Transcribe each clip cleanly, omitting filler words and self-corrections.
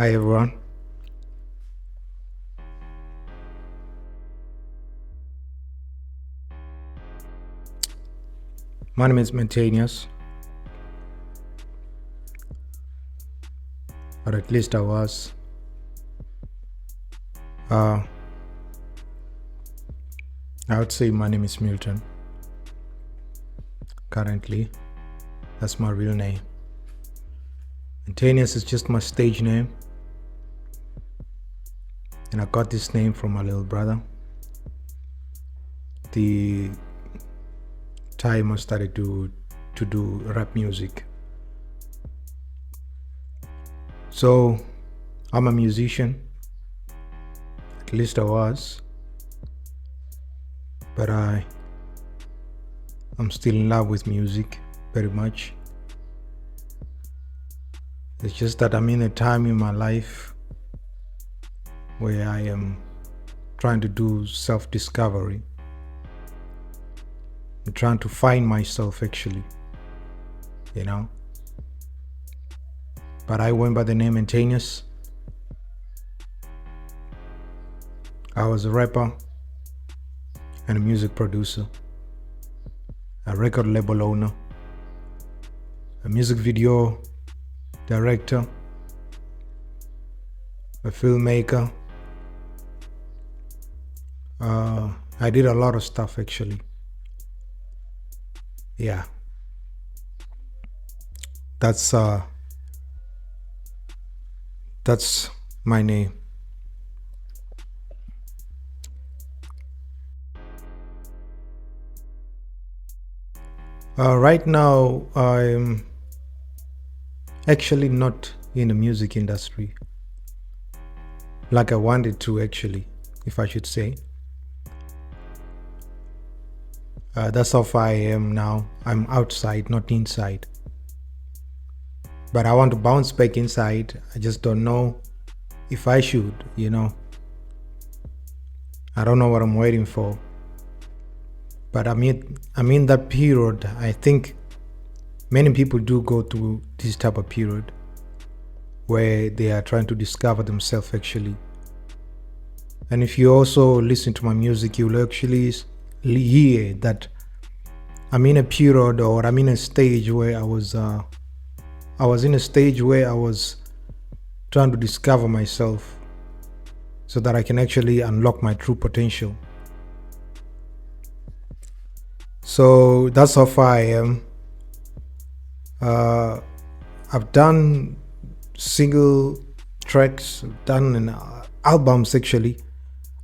Hi everyone. My name is Mentanius, or at least I was. I would say my name is Milton. Currently, that's my real name. Mentanius is just my stage name, and I got this name from my little brother. The time I started to do rap music. So I'm a musician, at least I was, but I'm still in love with music very much. It's just that I'm in a time in my life where I am trying to do self-discovery. I'm trying to find myself actually, But I went by the name Mentanius. I was a rapper and a music producer, a record label owner, a music video director, a filmmaker. I did a lot of stuff actually. Yeah. That's my name. Right now, I'm actually not in the music industry like I wanted to actually, if I should say. That's how far I am now. I'm outside, not inside. But I want to bounce back inside. I just don't know if I should, I don't know what I'm waiting for. But I'm in that period. I think many people do go through this type of period where they are trying to discover themselves actually. And if you also listen to my music, you'll actually hear that I'm in a period, or I'm in a stage where I was in a stage where I was trying to discover myself so that I can actually unlock my true potential. So that's how far I am. I've done single tracks, done albums actually.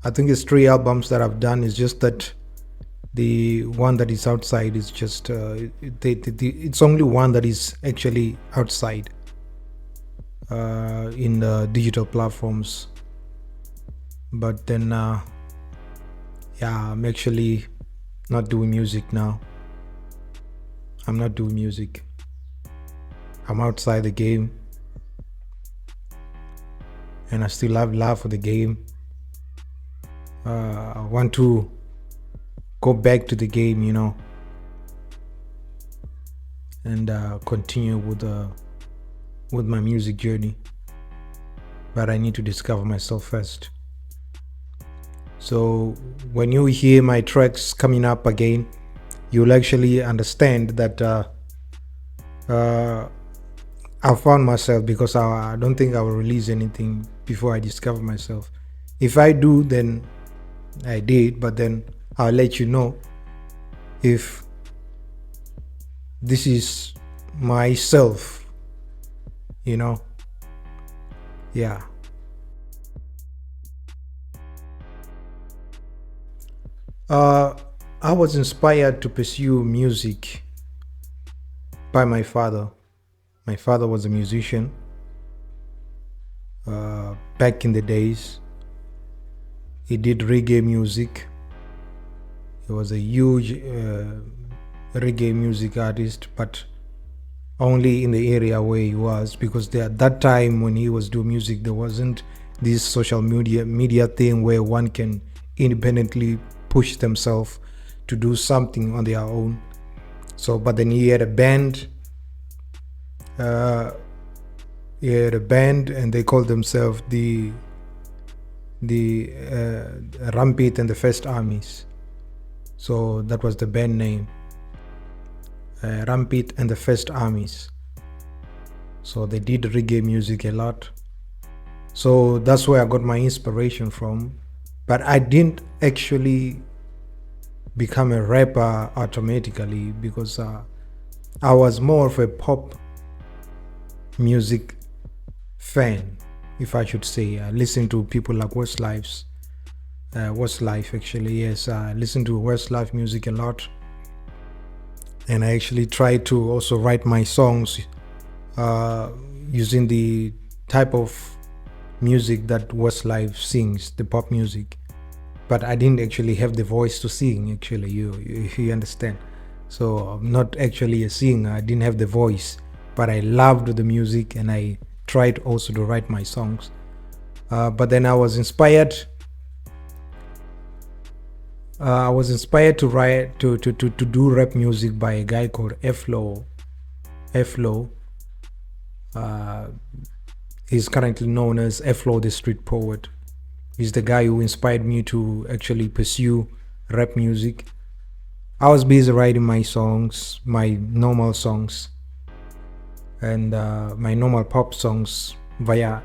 I think it's 3 albums that I've done. It's just that the one that is outside is just it's only one that is actually outside in the digital platforms. But then I'm actually not doing music now. I'm not doing music. I'm outside the game, and I still have love for the game. I want to go back to the game, and continue with my music journey. But I need to discover myself first. So when you hear my tracks coming up again, you'll actually understand that I found myself, because I don't think I will release anything before I discover myself. If I do, then I did, but then I'll let you know if this is myself, Yeah. I was inspired to pursue music by my father. My father was a musician back in the days. He did reggae music. He was a huge reggae music artist, but only in the area where he was, because at that time when he was doing music, there wasn't this social media thing where one can independently push themselves to do something on their own. So, but then he had a band. yeah, the band, and they called themselves the Rampit and the First Armies. So that was the band name, Rampit and the First Armies. So they did reggae music a lot. So that's where I got my inspiration from. But I didn't actually become a rapper automatically, because I was more of a pop music fan, if I should say. I listened to people like Westlife actually. Yes, I listen to Westlife music a lot, and I actually try to also write my songs using the type of music that Westlife sings, the pop music. But I didn't actually have the voice to sing, actually, you understand. So I'm not actually a singer, I didn't have the voice, but I loved the music, and I tried also to write my songs. But then I was inspired to write to do rap music by a guy called F-Low. He's currently known as F-Low the Street Poet. He's the guy who inspired me to actually pursue rap music. I was busy writing my songs, my normal songs, and my normal pop songs via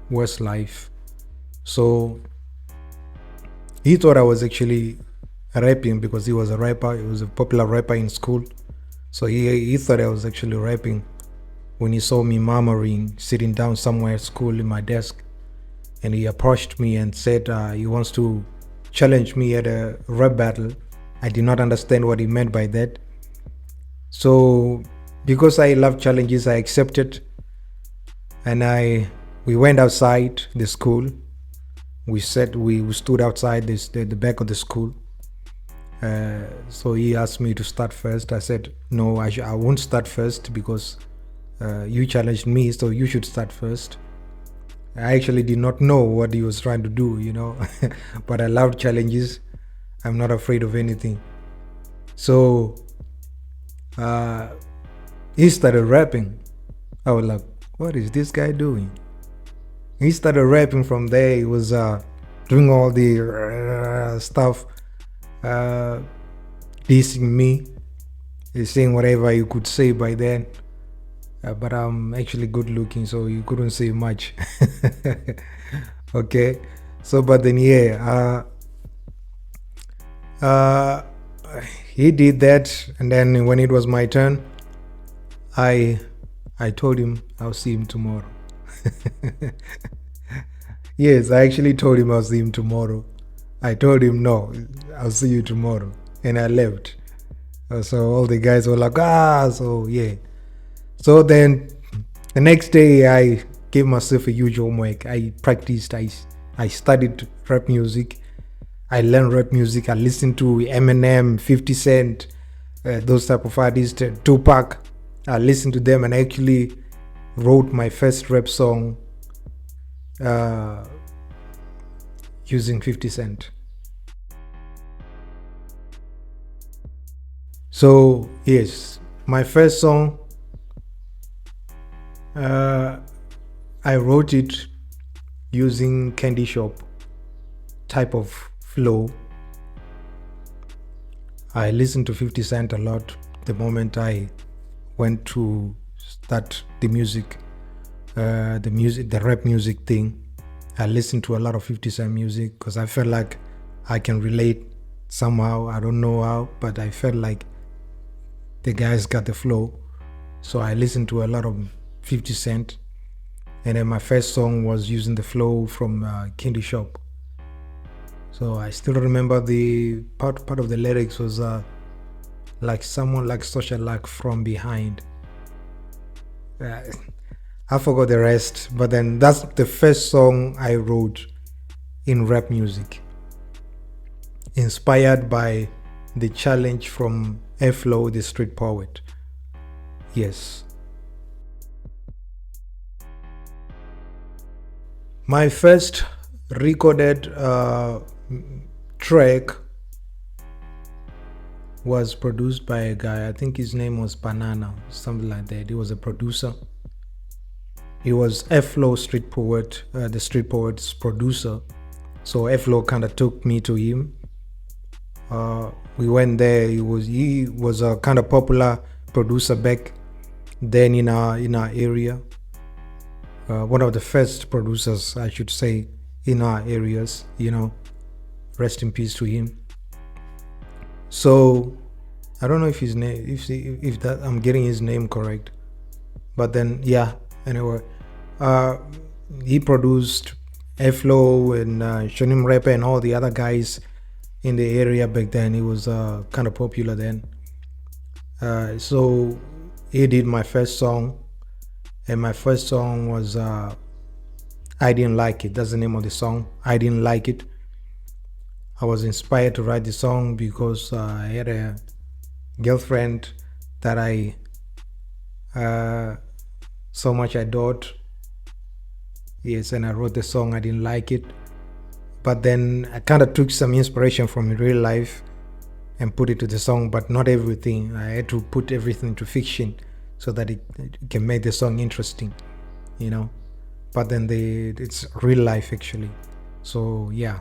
Westlife. So he thought I was actually rapping, because he was a rapper. He was a popular rapper in school. So he thought I was actually rapping when he saw me murmuring, sitting down somewhere at school in my desk. And he approached me and said he wants to challenge me at a rap battle. I did not understand what he meant by that. So because I love challenges, I accepted. And we went outside the school. We stood outside the back of the school. So he asked me to start first. I said, no, I won't start first, because you challenged me, so you should start first. I actually did not know what he was trying to do, but I love challenges. I'm not afraid of anything. So he started rapping. I was like, what is this guy doing? He started rapping. From there, he was doing all the stuff, dissing me. He's saying whatever you could say by then. But I'm actually good looking, so you couldn't say much. Okay, so but then he did that, and then when it was my turn, I told him I'll see him tomorrow. Yes, I actually told him I'll see him tomorrow. I told him, no, I'll see you tomorrow, and I left. So all the guys were like, so yeah. So then the next day, I gave myself a huge homework. I practiced, I studied rap music. I learned rap music. I listened to Eminem, 50 Cent, those type of artists, Tupac. I listened to them, and I actually wrote my first rap song using 50 Cent. So yes, my first song, I wrote it using candy shop type of flow. I listened to 50 Cent a lot the moment I went to start the rap music thing. I listened to a lot of 50 Cent music because I felt like I can relate somehow. I don't know how, but I felt like the guys got the flow. So I listened to a lot of 50 Cent. And then my first song was using the flow from Candy Shop. So I still remember the part of the lyrics was like someone like social like from behind. I forgot the rest, but then that's the first song I wrote in rap music, inspired by the challenge from F-Low, the street poet. Yes. My first recorded track was produced by a guy, I think his name was Banana, something like that. He was a producer. He was F-Flow Street Poet, the Street Poet's producer. So F-Flow kind of took me to him. We went there. He was a kind of popular producer back then in our area. One of the first producers, I should say, in our areas. Rest in peace to him. So I don't know if his name, if that I'm getting his name correct, but then yeah. Anyway, he produced F-Flow and Shonim Rapper and all the other guys in the area back then. He was kind of popular then. So he did my first song, and my first song was I Didn't Like It. That's the name of the song. I Didn't Like It. I was inspired to write the song because I had a girlfriend that I so much adored. Yes, and I wrote the song I Didn't Like It. But then I kind of took some inspiration from real life and put it to the song, but not everything. I had to put everything to fiction so that it can make the song interesting, But then it's real life actually. So yeah,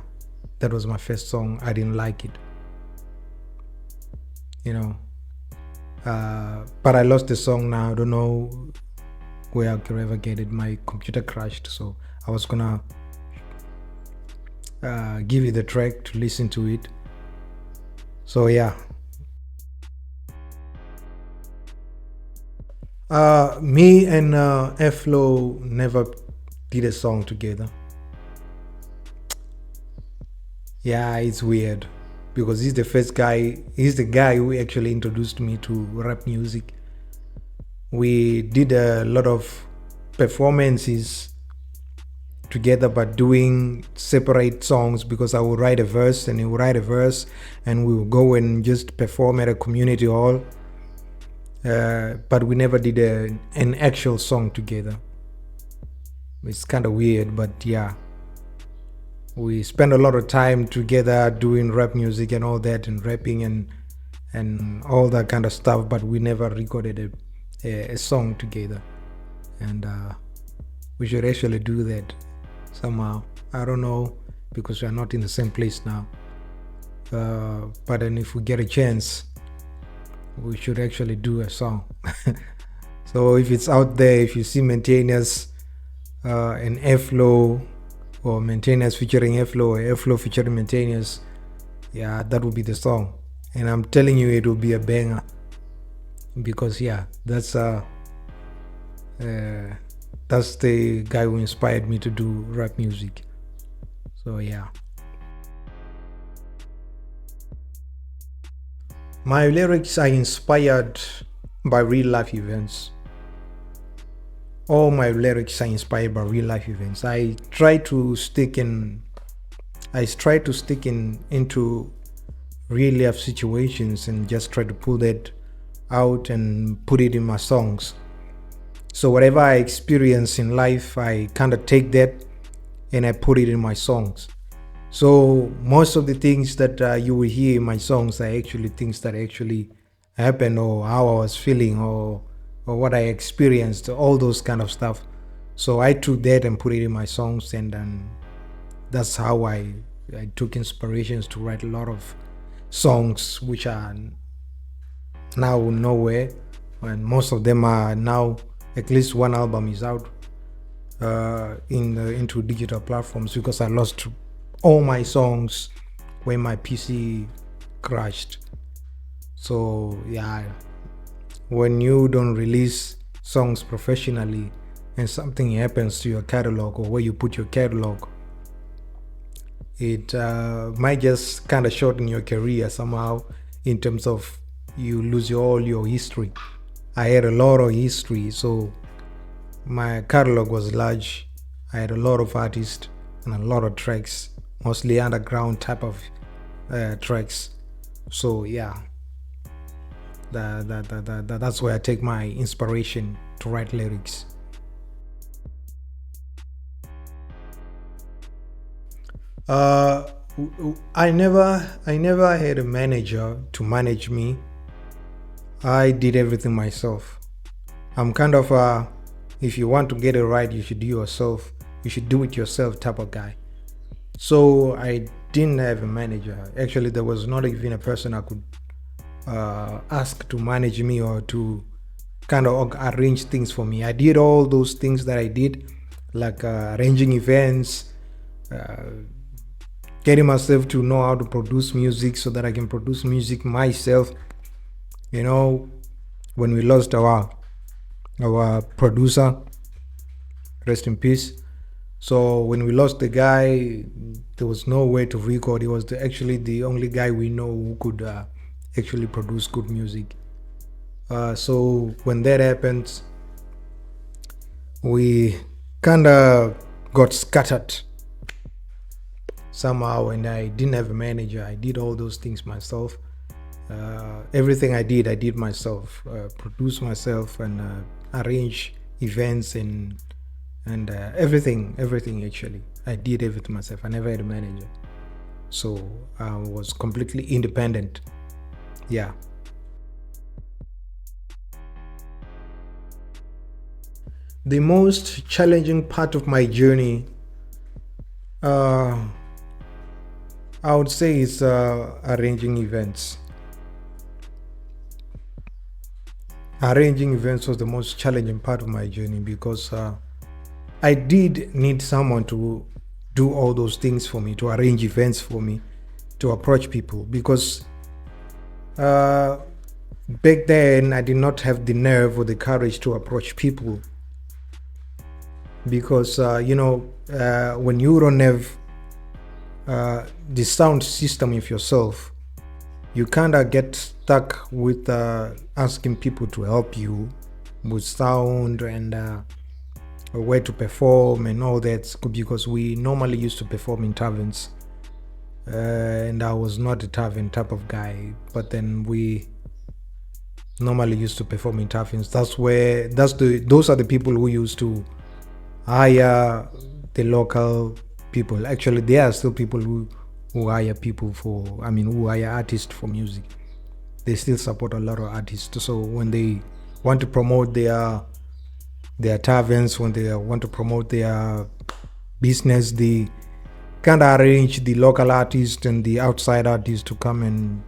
that was my first song. I Didn't Like It. But I lost the song now. I don't know where I could ever get it. My computer crashed, so I was gonna give you the track to listen to it. So yeah. Me and F-Flow never did a song together. Yeah, it's weird because he's the first guy. He's the guy who actually introduced me to rap music. We did a lot of performances together, but doing separate songs, because I would write a verse and he would write a verse, and we would go and just perform at a community hall. But we never did an actual song together. It's kind of weird, but yeah. We spent a lot of time together doing rap music and all that, and rapping and all that kind of stuff, but we never recorded a song together. And we should actually do that somehow. I don't know, because we are not in the same place now. But then if we get a chance, we should actually do a song. So if it's out there, if you see Mentanius and F-Flow, or Mentanius featuring F-Flow, or F-Flow featuring Mentanius, yeah, that would be the song. And I'm telling you, it will be a banger, because yeah, that's the guy who inspired me to do rap music. So yeah. My lyrics are inspired by real life events. All my lyrics are inspired by real life events. I try to stick into real life situations and just try to pull that out and put it in my songs. So whatever I experience in life, I kind of take that and I put it in my songs. So most of the things that you will hear in my songs are actually things that actually happened, or how I was feeling, or what I experienced, all those kind of stuff. So I took that and put it in my songs, and that's how I took inspirations to write a lot of songs which are now nowhere, and most of them are now, at least one album is out into digital platforms, because I lost all my songs when my PC crashed. So yeah, when you don't release songs professionally and something happens to your catalog, or where you put your catalog, it might just kind of shorten your career somehow, in terms of you lose all your history. I had a lot of history, so my catalog was large. I had a lot of artists and a lot of tracks, mostly underground type of tracks. So yeah, that's where I take my inspiration to write lyrics. I never had a manager to manage me. I did everything myself. I'm kind of if you want to get it right, you should do it yourself type of guy. So I didn't have a manager. Actually, there was not even a person I could ask to manage me or to kind of arrange things for me. I did all those things that I did, like arranging events, getting myself to know how to produce music so that I can produce music myself. You know, when we lost our producer, rest in peace. So when we lost the guy, there was no way to record. He was actually the only guy we know who could actually produce good music. So when that happened, we kind of got scattered somehow, and I didn't have a manager. I did all those things myself. Everything I did myself. Produce myself and arrange events and everything actually. I did everything myself. I never had a manager, so I was completely independent. Yeah. The most challenging part of my journey, I would say, is arranging events. Arranging events was the most challenging part of my journey because I did need someone to do all those things for me, to arrange events for me, to approach people, because back then I did not have the nerve or the courage to approach people, because when you don't have the sound system of yourself, you kind of get stuck with asking people to help you with sound and where to perform and all that, because we normally used to perform in taverns, and I was not a tavern type of guy, but then we normally used to perform in taverns. Those are the people who used to hire the local people. Actually, there are still people who hire people who hire artists for music. They still support a lot of artists. So when they want to promote their taverns, when they want to promote their business, they kind of arrange the local artists and the outside artists to come and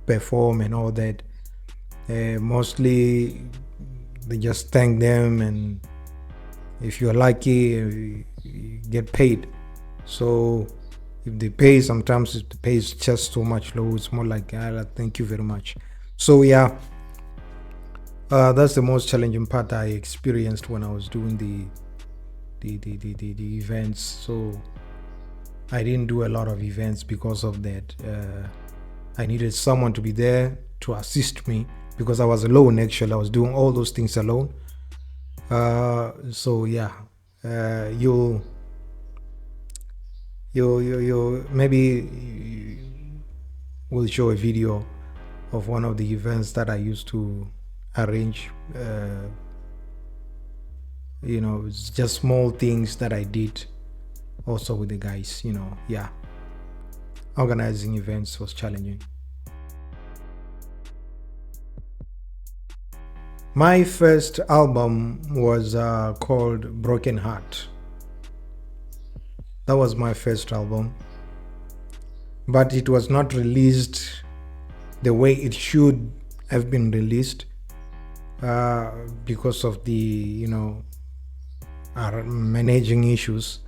perform and all that. Mostly they just thank them, and if you're lucky, you get paid. So if they pay, sometimes if the pay is just so much low, it's more like, thank you very much. So yeah, that's the most challenging part I experienced when I was doing the events. So I didn't do a lot of events because of that. I needed someone to be there to assist me, because I was alone. Actually, I was doing all those things alone. So yeah, you maybe will show a video of one of the events that I used to arrange. It's just small things that I did also with the guys. Yeah, organizing events was challenging. My first album was called Broken Heart. That was my first album, but it was not released the way it should have been released because of the our managing issues.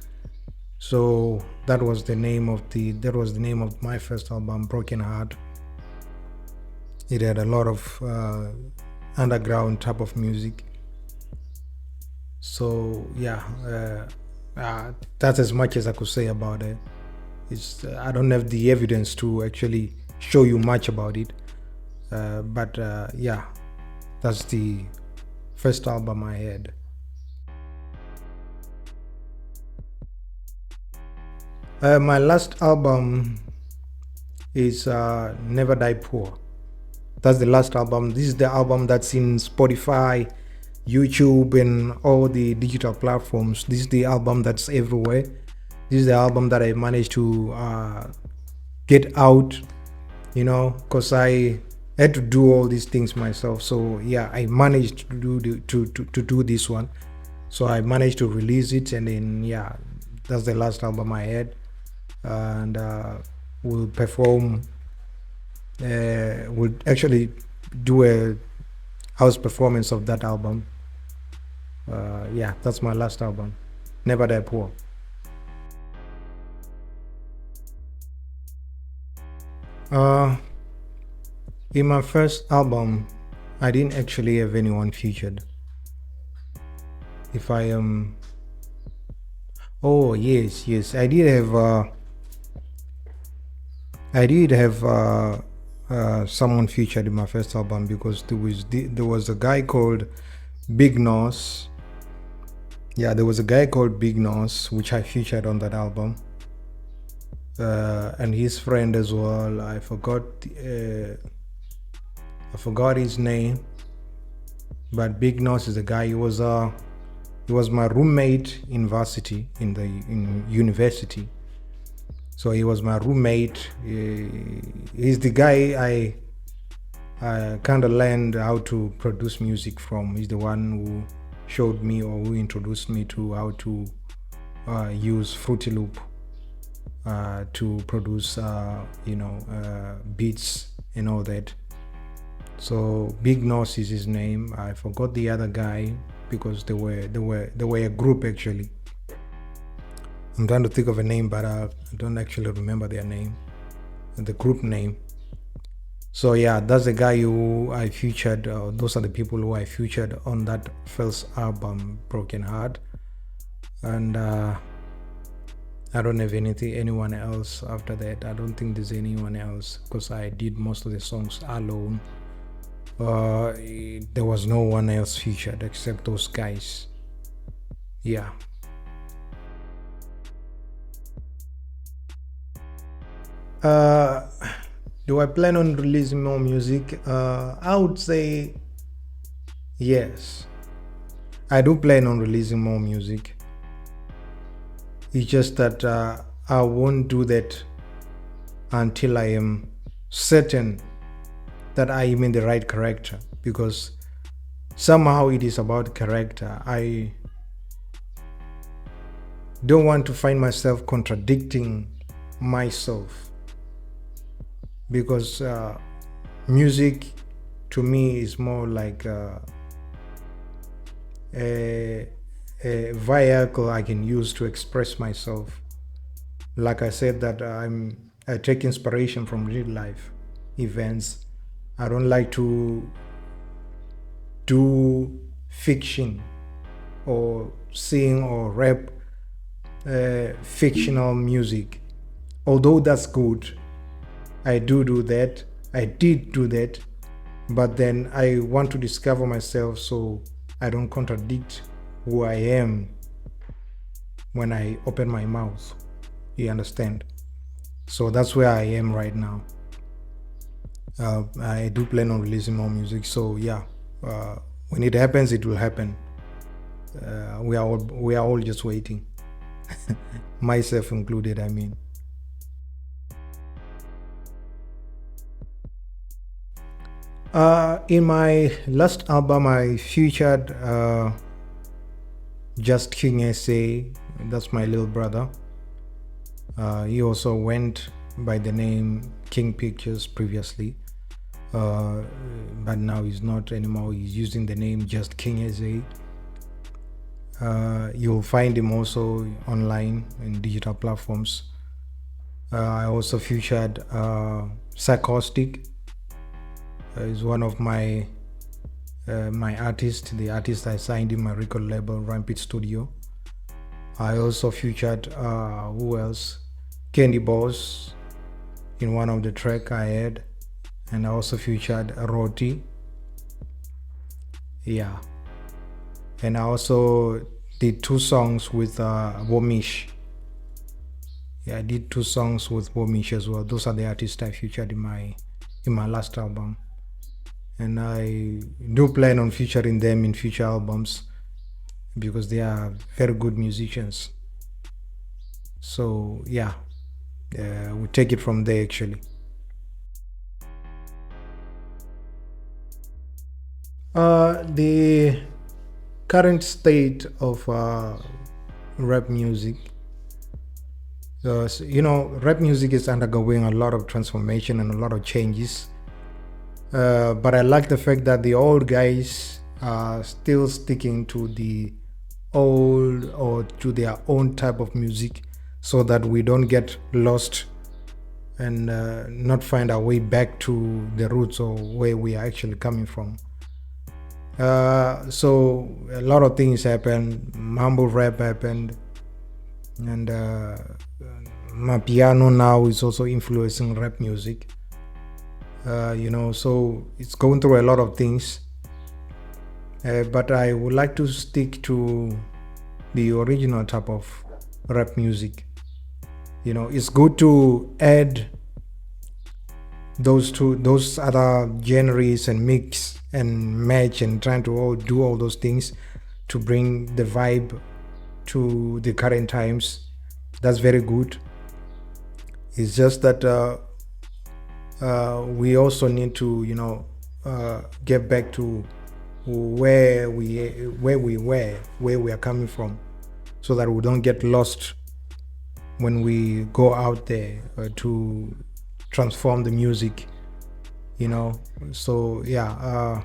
So that was the name of my first album, Broken Heart. It had a lot of underground type of music. So yeah, that's as much as I could say about it. I don't have the evidence to actually show you much about it, but yeah, that's the first album I had. My last album is Never Die Poor. That's the last album. This is the album that's in Spotify, YouTube, and all the digital platforms. This is the album that's everywhere. This is the album that I managed to get out, because I had to do all these things myself. So yeah, I managed to do this one. So I managed to release it, and then yeah, that's the last album I had, and we'll perform. We'll actually do a house performance of that album. Yeah, that's my last album, Never Die Poor. Uh, in my first album, I didn't actually have anyone featured. If I am, oh yes, I did have. Someone featured in my first album, because there was a guy called Big Nos. Yeah, there was a guy called Big Nos, which I featured on that album, and his friend as well. I forgot his name, but Big Nos is a guy. He was my roommate in university. So he was my roommate. He's the guy I kind of learned how to produce music from. He's the one who showed me, or who introduced me to how to use Fruity Loop to produce, beats and all that. So Big Nos is his name. I forgot the other guy, because they were a group actually. I'm trying to think of a name, but I don't actually remember their name, the group name. So yeah, that's the guy who I featured. Those are the people who I featured on that first album, Broken Heart. And I don't have anyone else after that. I don't think there's anyone else, because I did most of the songs alone. There was no one else featured except those guys. Yeah. Do I plan on releasing more music? I would say yes. I do plan on releasing more music. It's just that I won't do that until I am certain that I am in the right character, because somehow it is about character. I don't want to find myself contradicting myself, because music to me is more like a vehicle I can use to express myself. Like I said, that I take inspiration from real life events. I don't like to do fiction or sing or rap fictional music, although that's good. I do that. I did do that, but then I want to discover myself, so I don't contradict who I am when I open my mouth. You understand? So that's where I am right now. I do plan on releasing more music. So yeah, when it happens, it will happen. We are all just waiting, myself included. I mean. In my last album, I featured Just King SA. That's my little brother. He also went by the name King Pictures previously, but now he's not anymore. He's using the name Just King SA. You'll find him also online in digital platforms. I also featured Sarcastic. Is one of my artists, the artist I signed in my record label, Rampage Studio. I also featured who else? Candy Boss in one of the track I had, and I also featured Roti. Yeah, and I also did 2 songs with Womish. Yeah, I did 2 songs with Womish as well. Those are the artists I featured in my last album. And I do plan on featuring them in future albums, because they are very good musicians. So yeah, we take it from there actually. The current state of rap music. Rap music is undergoing a lot of transformation and a lot of changes. But I like the fact that the old guys are still sticking to the old or to their own type of music, so that we don't get lost and not find our way back to the roots or where we are actually coming from. So a lot of things happened. Mumble rap happened, and my piano now is also influencing rap music. So it's going through a lot of things. But I would like to stick to the original type of rap music. It's good to add those other genres and mix and match and trying to do all those things to bring the vibe to the current times. That's very good. It's just that we also need to get back to where we are coming from, so that we don't get lost when we go out there to transform the music. So yeah,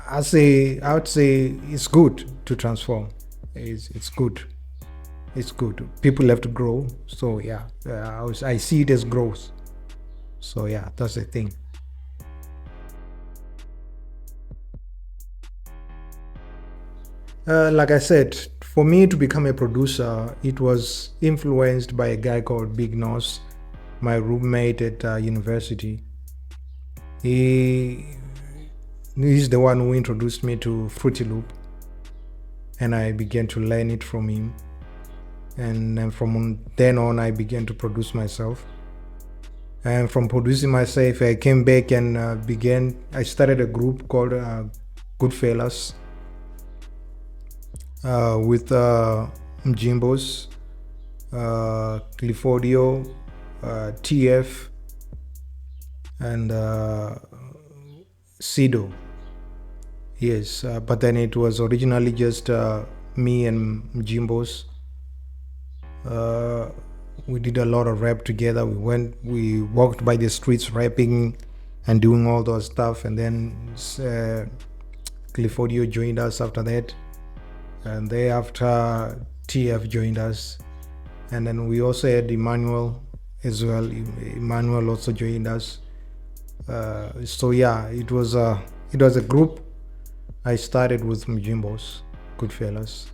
I would say it's good to transform. It's good. It's good. People have to grow. So yeah, I see it as growth. So yeah, that's the thing. Like I said, for me to become a producer, it was influenced by a guy called Big Nos, my roommate at university. He's the one who introduced me to Fruity Loop, and I began to learn it from him. And then from then on, I began to produce myself. And from producing myself, I came back and I started a group called Goodfellas with Mjimbos, Clifordio, TF, and Sido. Yes, but then it was originally just me and Mjimbos. We did a lot of rap together. We walked by the streets rapping and doing all those stuff, and then Clifordio joined us after that, and thereafter TF joined us, and then we also had Emmanuel as well. Emmanuel also joined us. So yeah, it was a group. I started with Mjimbos, Goodfellas.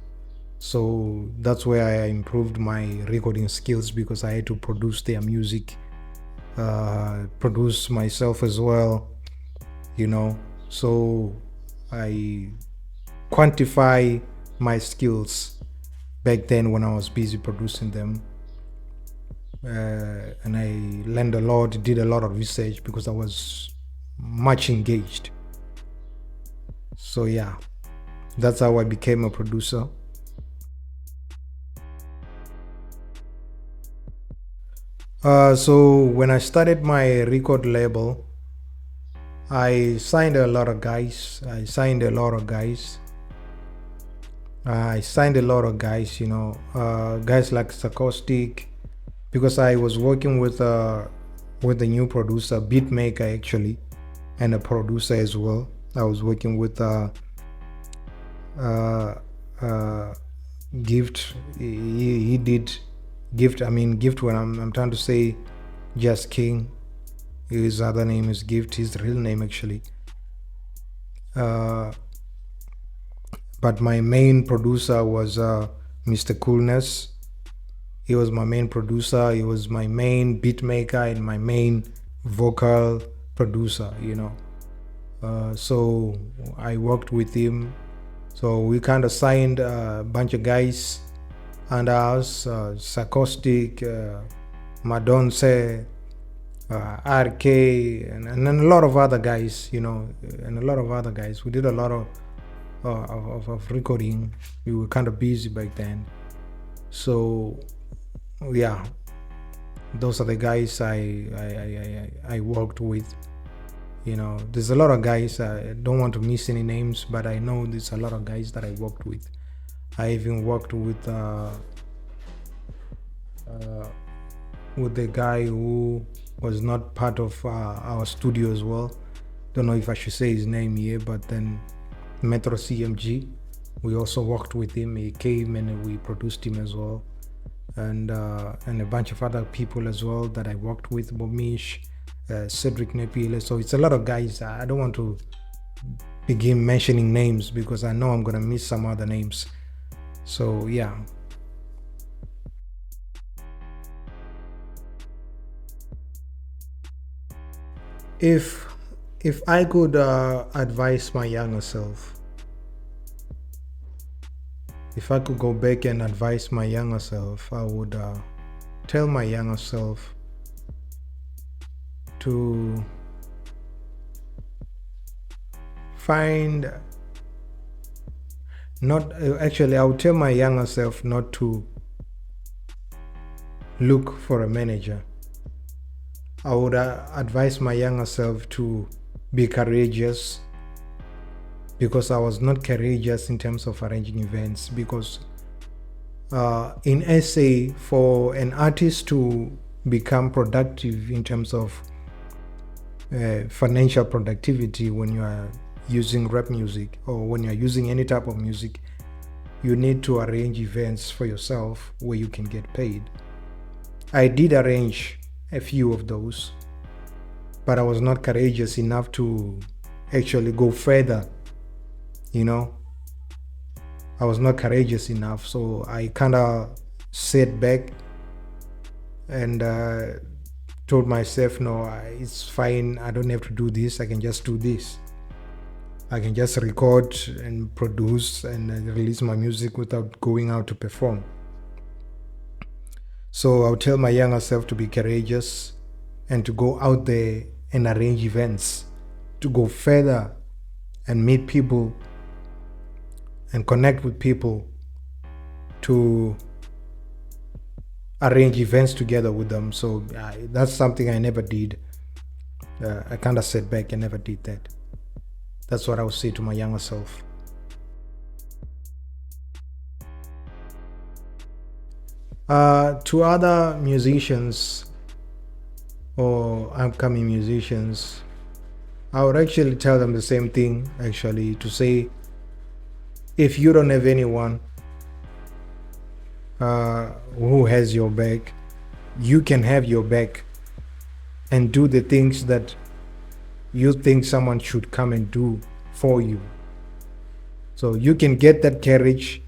So that's where I improved my recording skills, because I had to produce their music, produce myself as well, So I quantify my skills back then when I was busy producing them. And I learned a lot, did a lot of research, because I was much engaged. So yeah, that's how I became a producer. So when I started my record label, I signed a lot of guys. Guys like Sarcastic, because I was working with the new producer, beatmaker actually, and a producer as well. I was working with Gift. He did Gift. Gift. When I'm trying to say Just King. His other name is Gift. His real name actually. But my main producer was Mr. Coolness. He was my main producer. He was my main beat maker and my main vocal producer. So I worked with him. So we kind of signed a bunch of guys under us, Sarcastic, Madonce, RK, and a lot of other guys, We did a lot of recording. We were kind of busy back then. So yeah, those are the guys I worked with, There's a lot of guys. I don't want to miss any names, but I know there's a lot of guys that I worked with. I even worked with the guy who was not part of our studio as well. Don't know if I should say his name here, but then Metro CMG, we also worked with him. He came and we produced him as well, and a bunch of other people as well that I worked with, Bomish, Cedric Nepile. So it's a lot of guys. I don't want to begin mentioning names because I know I'm gonna miss some other names. So yeah. If I could advise my younger self, if I could go back and advise my younger self, I would tell my younger self to find, not actually, I would tell my younger self not to look for a manager. I would advise my younger self to be courageous, because I was not courageous in terms of arranging events. Because in SA, for an artist to become productive in terms of financial productivity, when you are using rap music or when you are using any type of music, you need to arrange events for yourself where you can get paid. I did arrange a few of those, but I was not courageous enough to actually go further. I was not courageous enough, so I kind of sat back and told myself, no, it's fine, I don't have to do this, I can just do this. I can just record and produce and release my music without going out to perform. So I'll tell my younger self to be courageous and to go out there and arrange events, to go further and meet people and connect with people, to arrange events together with them. So that's something I never did. I kind of sat back and never did that. That's what I would say to my younger self. To other musicians or upcoming musicians, I would actually tell them the same thing, actually, to say, if you don't have anyone who has your back, you can have your back and do the things that you think someone should come and do for you. So you can get that courage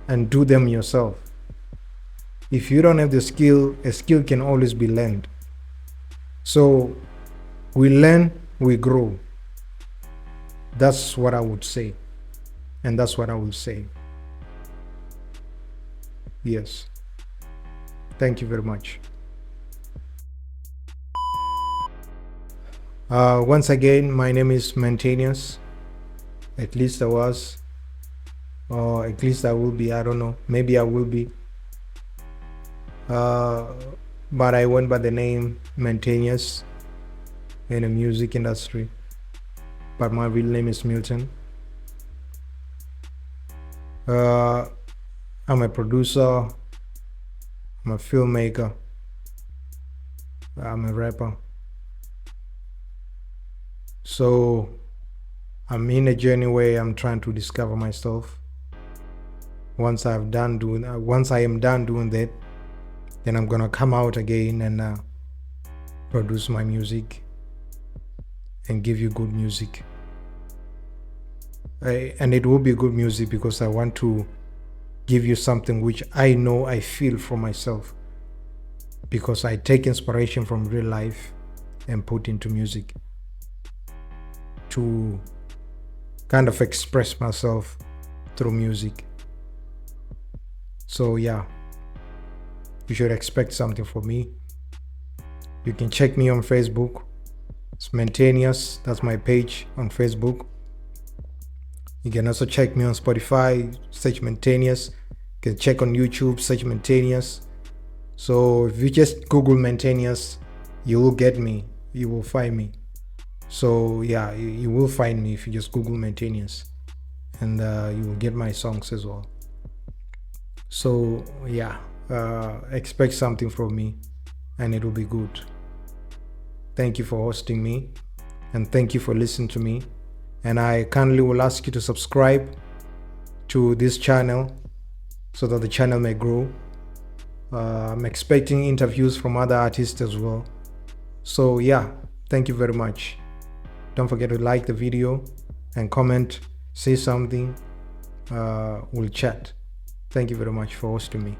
and do them yourself. If you don't have the skill, a skill can always be learned. So we learn, we grow. That's what I would say. And that's what I will say. Yes. Thank you very much. Once again, my name is Mentanius. At least I was. Or at least I will be. I don't know. Maybe I will be. But I went by the name Mentanius in the music industry. But my real name is Milton. I'm a producer, I'm a filmmaker, I'm a rapper. So I'm in a journey where I'm trying to discover myself. Once I am done doing that, then I'm gonna come out again and produce my music and give you good music. And it will be good music because I want to give you something which I know I feel for myself, because I take inspiration from real life and put into music to kind of express myself through music. So yeah, you should expect something from me. You can check me on Facebook. It's Mentanius, that's my page on Facebook. You can also check me on Spotify, search Mentanius. You can check on YouTube, search Mentanius. So if you just Google Mentanius, you will get me, you will find me. So yeah, you will find me if you just Google Mentanius, and you will get my songs as well. So yeah, expect something from me, and it will be good. Thank you for hosting me, and thank you for listening to me. And I kindly will ask you to subscribe to this channel so that the channel may grow. I'm expecting interviews from other artists as well. So yeah, thank you very much. Don't forget to like the video and comment, say something. We'll chat. Thank you very much for hosting me.